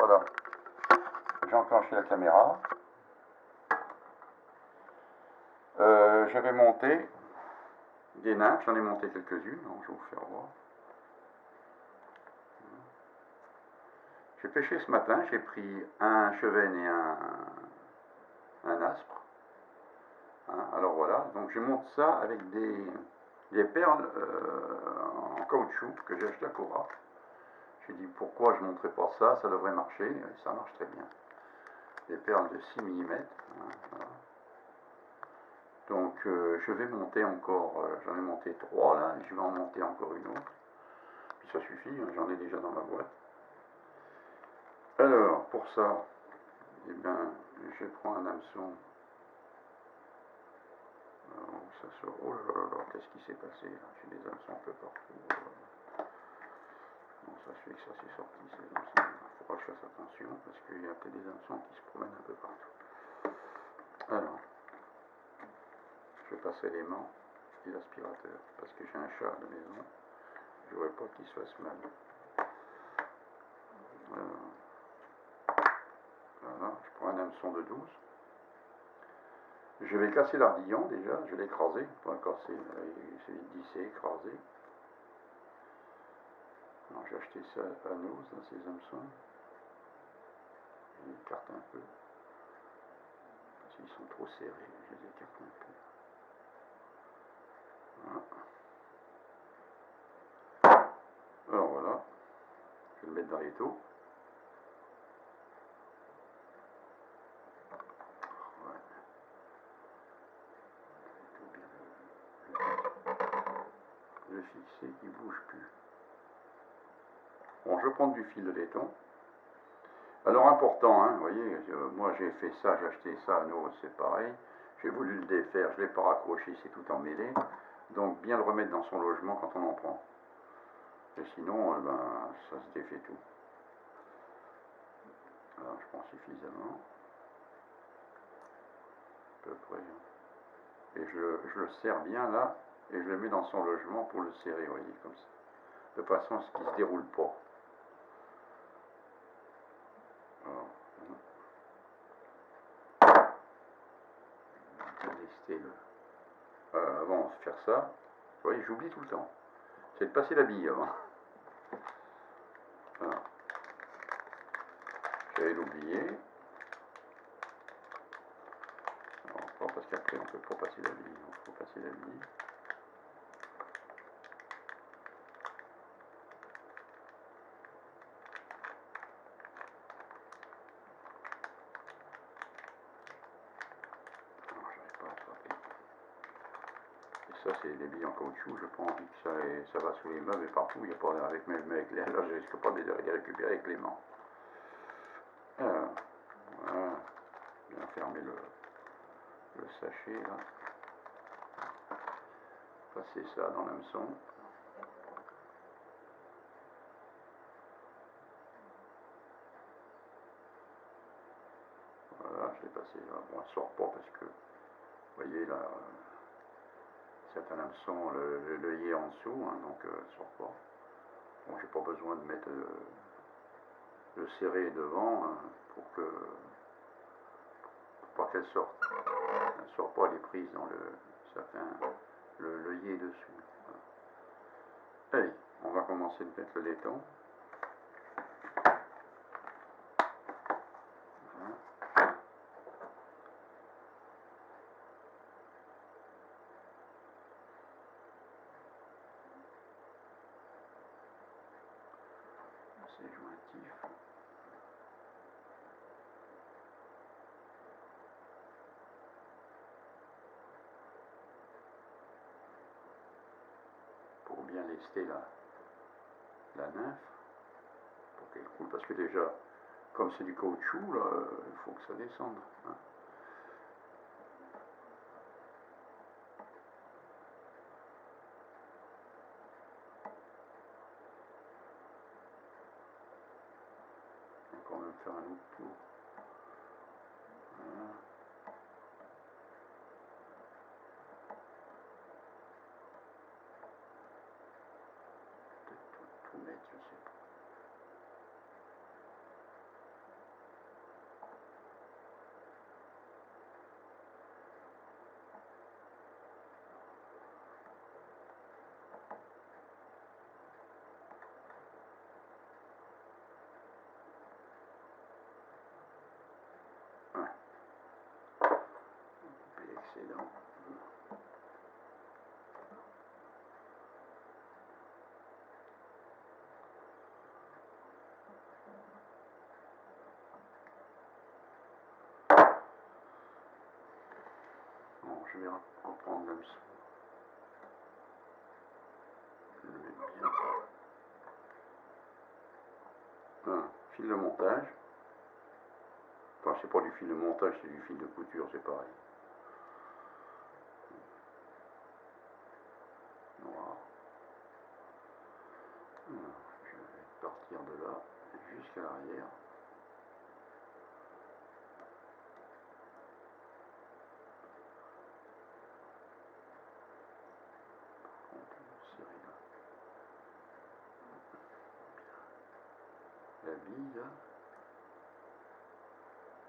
voilà. J'ai enclenché la caméra. J'avais monté des nymphes, j'en ai monté quelques-unes, donc je vais vous faire voir. J'ai pêché ce matin, j'ai pris un chevenne et un aspre. Hein, alors voilà, donc je monte ça avec des perles en caoutchouc que j'ai acheté à Cora. J'ai dit pourquoi je ne montrerai pas ça, ça devrait marcher, et ça marche très bien. Des perles de 6 mm. Hein, voilà. Donc je vais monter encore, j'en ai monté 3 là, et je vais en monter encore une autre. Puis ça suffit, hein, j'en ai déjà dans ma boîte. Alors pour ça, eh bien, je prends un hameçon. Alors, ça sort. Oh là là là, qu'est-ce qui s'est passé là? J'ai des hameçons un peu partout. Bon, ça fait que ça s'est sorti, ces hameçons. Il faudra que je fasse attention parce qu'il y a peut-être des hameçons qui se promènent un peu partout. Alors, je passerai l'aimant et l'aspirateur parce que j'ai un chat à la maison. Je ne voudrais pas qu'il se fasse mal. Voilà, je prends un hameçon de 12. Je vais casser l'ardillon déjà, je vais l'écraser. Pour le casser, c'est vissé, écrasé. Alors j'ai acheté ça à Nose dans ces hameçons. Je les écarte un peu. Parce qu'ils sont trop serrés, je les écarte un peu. Voilà. Alors voilà, je vais le mettre dans l'étau. Le fixer, il ne bouge plus. Bon, je prends du fil de laiton. Alors important, hein, vous voyez, moi j'ai fait ça, j'ai acheté ça à Nose, c'est pareil. J'ai voulu le défaire, je ne l'ai pas raccroché, c'est tout emmêlé. Donc bien le remettre dans son logement quand on en prend. Et sinon, ben, ça se défait tout. Alors je prends suffisamment. À peu près. Et je le serre bien là, et je le mets dans son logement pour le serrer, vous voyez, comme ça. De façon à ce qu'il ne se déroule pas. Alors, avant de faire ça, vous voyez, j'oublie tout le temps. C'est de passer la bille avant. Voilà. J'allais l'oublier. Alors, pas parce qu'après on ne peut pas passer la bille. Il faut passer la bille. Alors, j'arrive pas à attraper. Et ça, c'est des billes en caoutchouc. Je n'ai pas envie que ça va sous les meubles et partout. Il n'y a pas avec mes là, je risque pas de les récupérer avec les mains. Alors, voilà. Bien fermer le sachet là. Passer ça dans l'hameçon. Voilà, je l'ai passé là. Bon, elle ne sort pas parce que, vous voyez là, c'est un hameçon, le yé en dessous, hein, donc elle ne sort pas. Bon, j'ai pas besoin de mettre le serrer devant hein, pour pas qu'elle sorte. Elle ne sort pas, elle est prise dans le yé dessus. Voilà. Allez, on va commencer de mettre le laiton. C'est jointif. Pour bien lester la nymphe, pour qu'elle coule, parce que déjà, comme c'est du caoutchouc, là, il faut que ça descende. Hein. On va quand même faire un autre tour. Voilà. Peut-être tout mettre, je sais pas. je vais reprendre l'hameçon. Je le mets bien. Un fil de montage. Enfin, c'est pas du fil de montage, c'est du fil de couture, c'est pareil. Noir. Je vais partir de là jusqu'à l'arrière. La bille, là.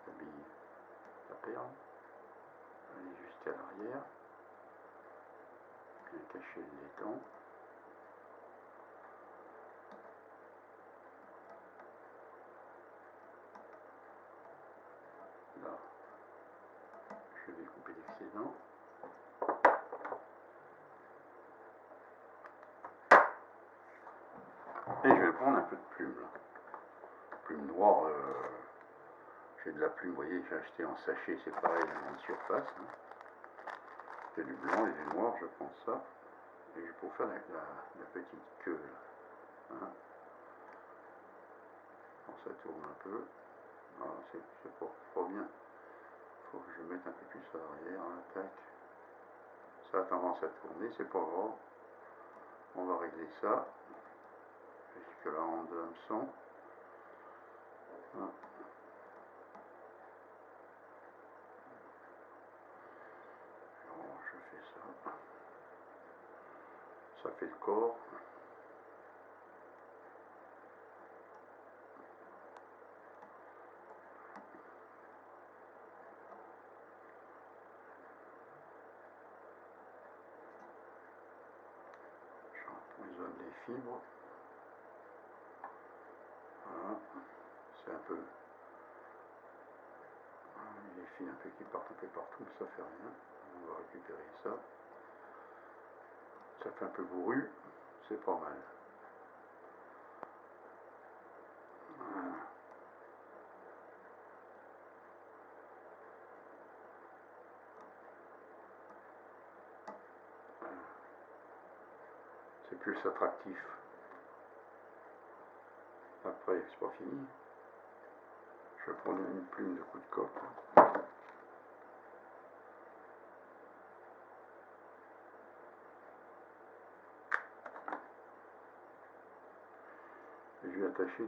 La bille, la perle. Aller jusqu'à l'arrière. Bien cacher le laiton. Là, je vais couper l'excédent. Et je vais prendre un peu de plume là. Plume noire, j'ai de la plume, vous voyez, j'ai acheté en sachet, c'est pareil, en grande surface. Hein. Il y a du blanc et du noir, je prends ça. Et pour faire la petite queue là. Hein. Alors, ça tourne un peu. Voilà, c'est pas bien. Il faut que je mette un peu plus à l'arrière. Hein. Tac. Ça a tendance à tourner, c'est pas grave. On va régler ça. Jusque là en deux hameçons. Hein. Alors, je fais ça. Ça fait le corps. J'empoisonne les fibres. Voilà. C'est un peu... Les fils un peu qui partent un peu partout, mais ça fait rien. On va récupérer ça. Ça fait un peu bourru. C'est pas mal. Voilà. C'est plus attractif. Après, c'est pas fini. Je vais prendre une plume de coup de coque. Et je vais attacher. Je vais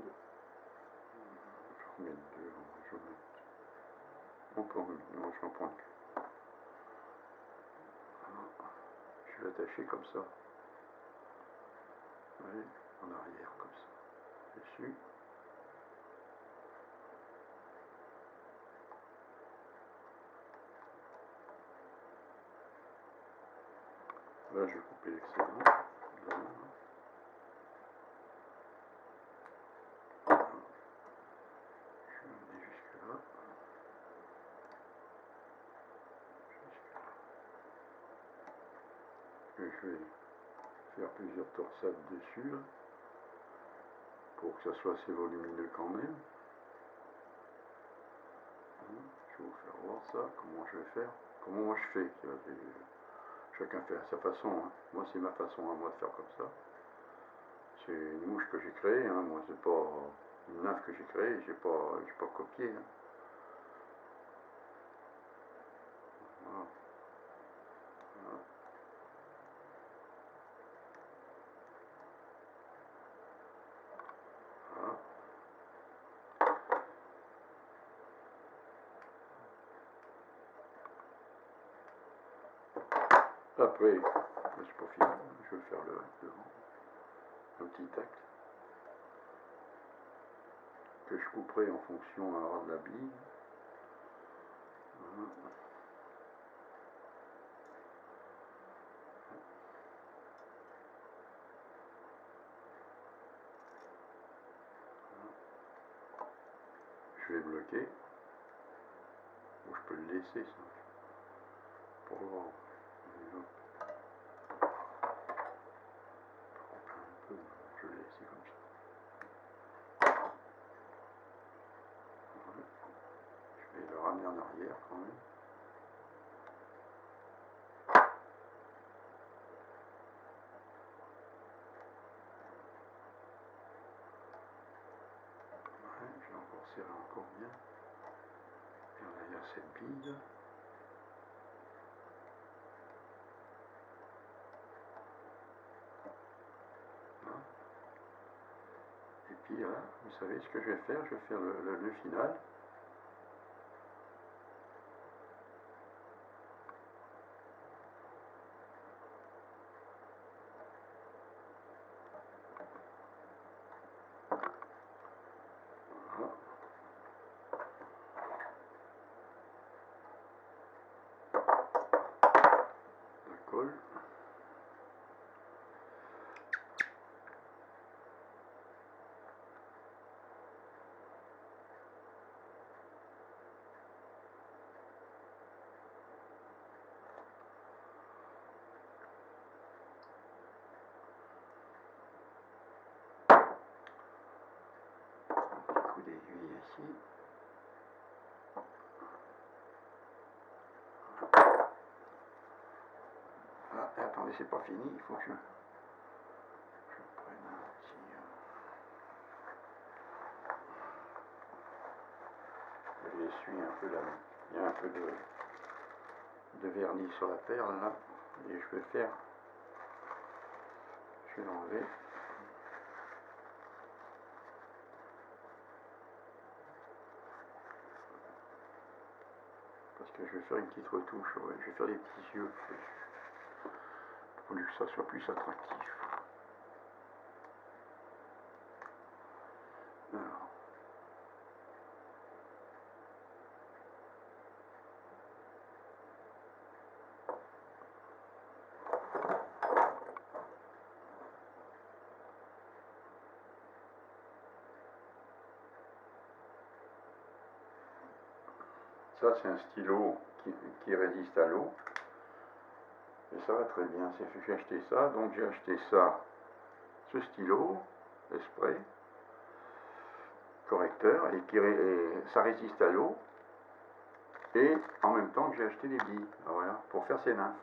en mettre deux. Je vais mettre... Encore une. Non, je vais en prendre qu'une. Je vais attacher comme ça. Oui, en arrière comme ça. Dessus. Là, je vais couper l'excédent. Je vais amener jusque là. Et je vais faire plusieurs torsades dessus là, pour que ça soit assez volumineux quand même. Je vais vous faire voir ça, comment je vais faire, comment moi je fais. Chacun fait à sa façon. Hein. Moi c'est ma façon à moi de faire comme ça. C'est une mouche que j'ai créée, hein. Moi c'est pas une nymphe que j'ai créée, j'ai pas copié. Hein. Voilà. Voilà. Voilà. Après, c'est pas fini, je vais faire le devant. Un petit tac que je couperai en fonction de la bille. Voilà. Je vais bloquer. Ou je peux le laisser ça. Pour voir. Un peu, je vais laisser comme ça. Voilà. Je vais le ramener en arrière quand même. serrer encore bien. Et là, il y a cette bille. Voilà. Et puis là, vous savez ce que je vais faire? Je vais faire le nœud final. Voilà. La colle. Coup d'aiguille ici. Ah, attendez, c'est pas fini, il faut que je prenne un petit... J'essuie un peu là. Il y a un peu de vernis sur la perle là. Et je vais faire... Je vais l'enlever. Parce que je vais faire une petite retouche, ouais. Je vais faire des petits yeux pour que ça soit plus attractif. Alors. Ça c'est un stylo qui résiste à l'eau. Et ça va très bien. J'ai acheté ça, donc j'ai acheté ça, ce stylo, spray, correcteur, et ça résiste à l'eau. Et en même temps que j'ai acheté des billes, voilà, pour faire ces nymphes.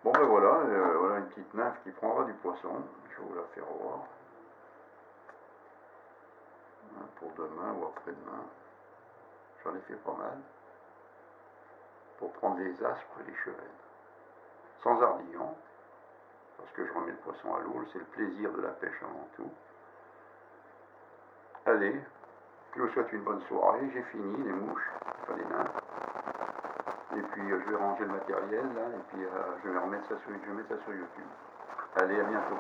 Bon ben voilà, voilà une petite nymphe qui prendra du poisson. Je vais vous la faire voir. Pour demain ou après-demain. J'en ai fait pas mal. Pour prendre les aspres et les chevennes. Sans ardillon, parce que je remets le poisson à l'eau, c'est le plaisir de la pêche avant tout. Allez, je vous souhaite une bonne soirée, j'ai fini les mouches, enfin les nymphes. Et puis je vais ranger le matériel là, et puis je vais mettre ça sur YouTube. Allez, à bientôt.